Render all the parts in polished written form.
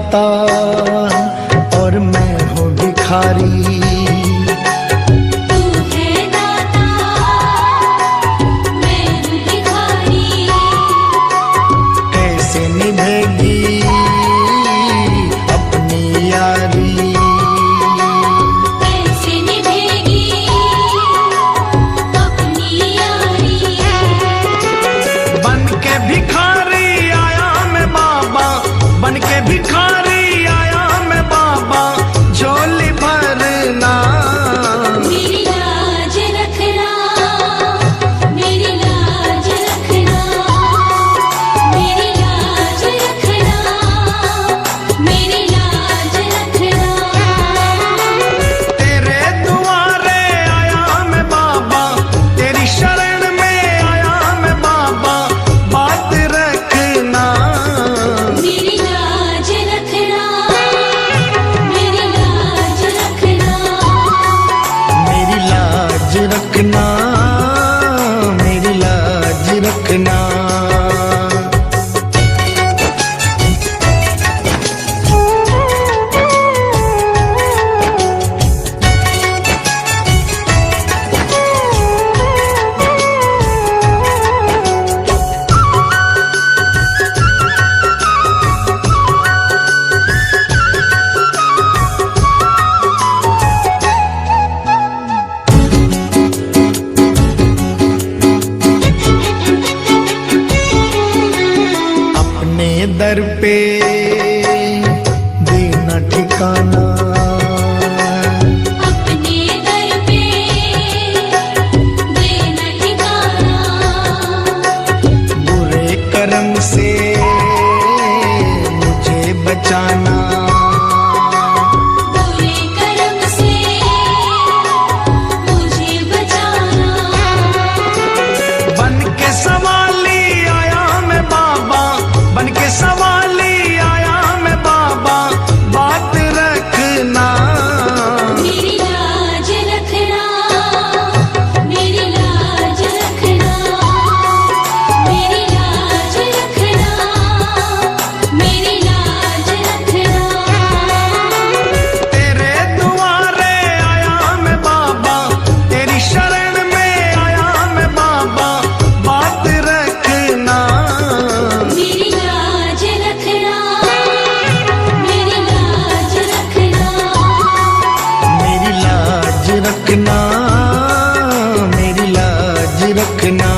दाता और मैं हूँ भिखारी। तू है दाता, मैं हूँ भिखारी। कैसे निभेगी अपनी यारी, कैसे निभेगी अपनी यारी। बन के भिखारी आया मैं बाबा, बन के भिखारी आया मैं बाबा, झोली भरना मेरी लाज रखना, मेरी लाज रखना, मेरी लाज रखना, मेरी लाज रखना। तेरे दुआरे आया मैं बाबा, तेरी शरण में आया मैं बाबा, बात रखना मेरी लाज रखना, मेरी लाज रखना। मेरी लाज रखना, मेरी लाज रखना। अपने दर पे देना ठिकाना, अपने दर पे देना ठिकाना। बुरे कर्म से मुझे बचाना, बुरे कर्म से मुझे बचाना। बन के सवाली आया मैं बाबा, बन के सवाली आया मैं बाबा, बात रखना मेरी लाज रखना, मेरी लाज रखना, मेरी लाज रखना, मेरी लाज रखना। तेरे दुआरे आया मैं बाबा, तेरी शरण में आया मैं बाबा, बात रखना मेरी लाज रखना, मेरी लाज रखना। मेरी लाज रखना, मेरी लाज रखना।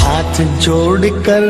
हाथ जोड़कर